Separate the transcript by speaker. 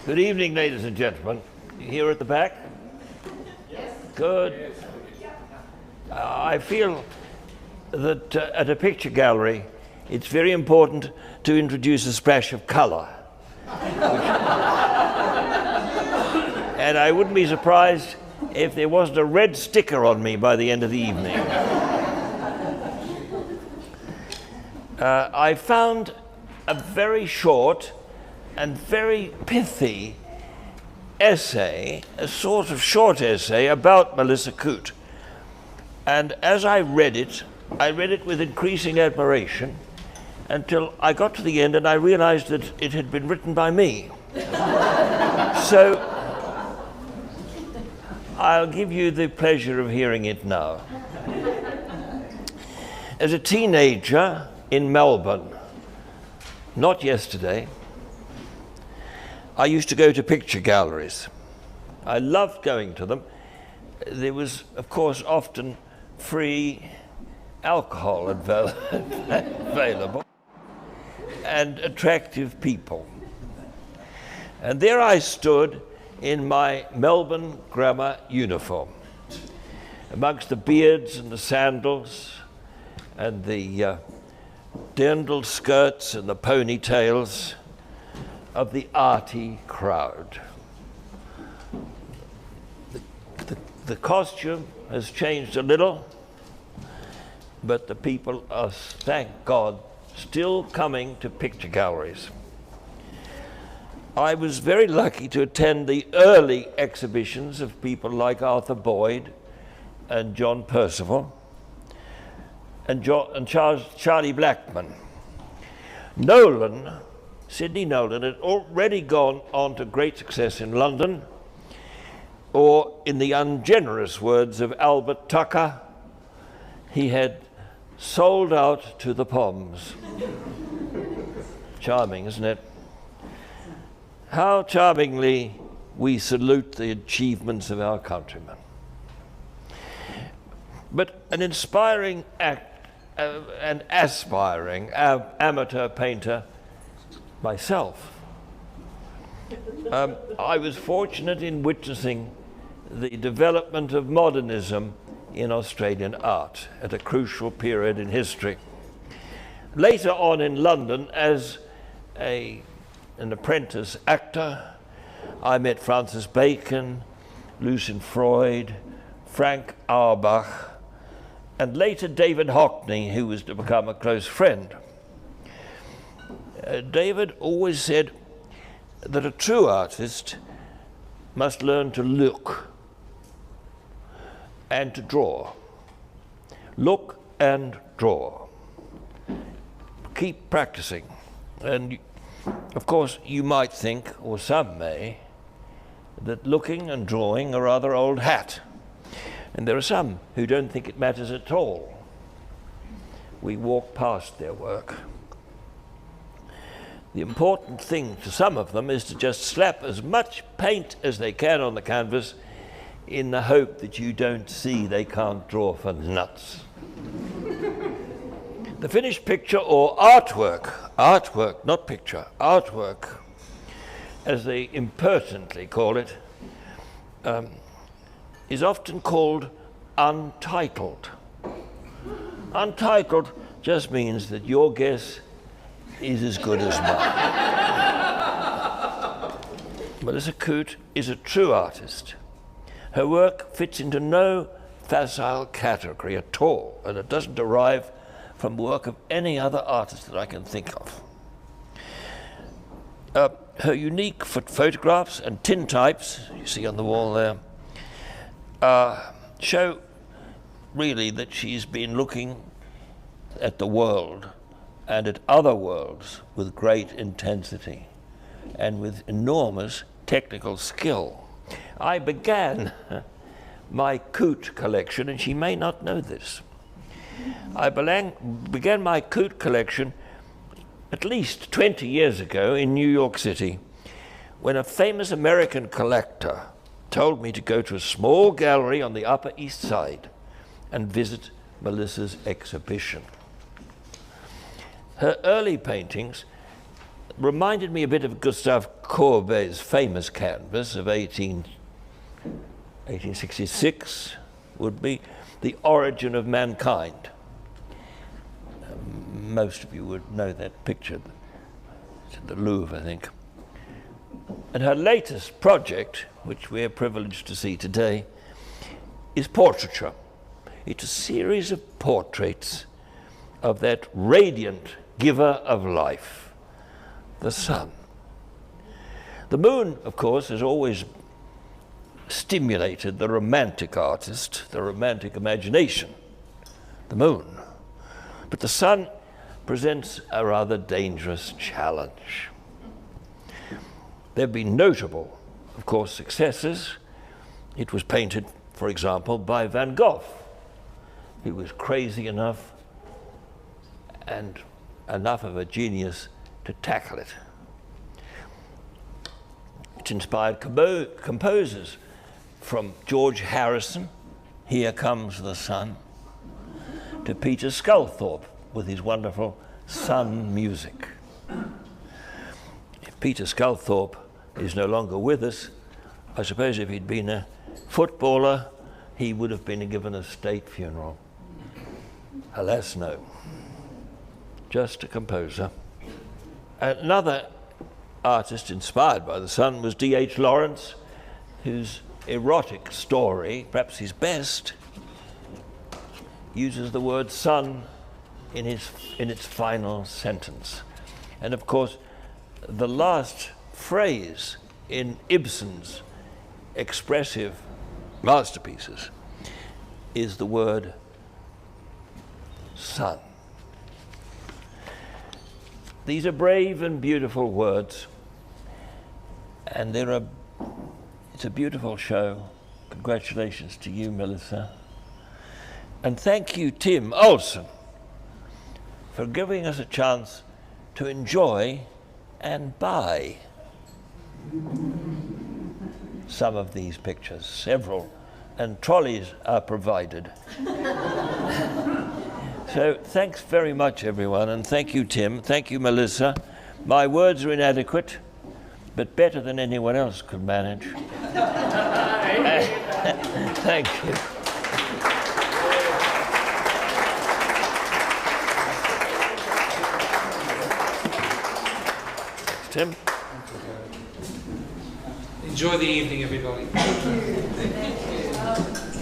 Speaker 1: Good evening, ladies and gentlemen. Here at the back? Yes. Good. I feel that at a picture gallery, it's very important to introduce a splash of colour. And I wouldn't be surprised if there wasn't a red sticker on me by the end of the evening. I found a very short and very pithy essay, a sort of short essay about Melissa Coote. And as I read it with increasing admiration until I got to the end and I realized that it had been written by me. So I'll give you the pleasure of hearing it now. As a teenager in Melbourne, not yesterday, I used to go to picture galleries. I loved going to them. There was, of course, often free alcohol available and attractive people. And there I stood in my Melbourne grammar uniform, amongst the beards and the sandals and the dirndl skirts and the ponytails of the arty crowd. The costume has changed a little, but the people are, thank God, still coming to picture galleries. I was very lucky to attend the early exhibitions of people like Arthur Boyd and John Percival and Charlie Blackman. Sidney Nolan had already gone on to great success in London, or in the ungenerous words of Albert Tucker, he had sold out to the Poms. Charming, isn't it? How charmingly we salute the achievements of our countrymen. But an inspiring and aspiring amateur painter myself. I was fortunate in witnessing the development of modernism in Australian art at a crucial period in history. Later on in London, as an apprentice actor, I met Francis Bacon, Lucian Freud, Frank Auerbach, and later David Hockney, who was to become a close friend. David always said that a true artist must learn to look and to draw. Look and draw. Keep practicing. And of course, you might think, or some may, that looking and drawing are rather old hat. And there are some who don't think it matters at all. We walk past their work. The important thing to some of them is to just slap as much paint as they can on the canvas in the hope that you don't see they can't draw for nuts. The finished picture or artwork, not picture, artwork, as they impertinently call it, is often called untitled. Untitled just means that your guess is as good as mine. Melissa Coote is a true artist. Her work fits into no facile category at all, and it doesn't derive from work of any other artist that I can think of. Her unique photographs and tintypes, you see on the wall there, show really that she's been looking at the world and at other worlds with great intensity and with enormous technical skill. I began my Coote collection, and she may not know this. I began my Coote collection at least 20 years ago in New York City, when a famous American collector told me to go to a small gallery on the Upper East Side and visit Melissa's exhibition. Her early paintings reminded me a bit of Gustave Courbet's famous canvas of 1866, would be The Origin of Mankind. Most of you would know that picture. It's in the Louvre, I think. And her latest project, which we are privileged to see today, is portraiture. It's a series of portraits of that radiant giver of life, the sun. The moon, of course, has always stimulated the romantic artist, the romantic imagination, the moon. But the sun presents a rather dangerous challenge. There have been notable, of course, successes. It was painted, for example, by Van Gogh. He was crazy enough and enough of a genius to tackle it. It inspired composers from George Harrison, Here Comes the Sun, to Peter Sculthorpe with his wonderful sun music. If Peter Sculthorpe is no longer with us, I suppose if he'd been a footballer, he would have been given a state funeral. Alas, no. Just a composer. Another artist inspired by the sun was D.H. Lawrence, whose erotic story, perhaps his best, uses the word sun in its final sentence. And of course, the last phrase in Ibsen's expressive masterpieces is the word sun. These are brave and beautiful words, and it's a beautiful show. Congratulations to you, Melissa. And thank you, Tim Olsen, for giving us a chance to enjoy and buy some of these pictures, several, and trolleys are provided. So thanks very much, everyone, and thank you, Tim. Thank you, Melissa. My words are inadequate, but better than anyone else could manage. Thank you. Tim?
Speaker 2: Enjoy the evening, everybody. Thank you.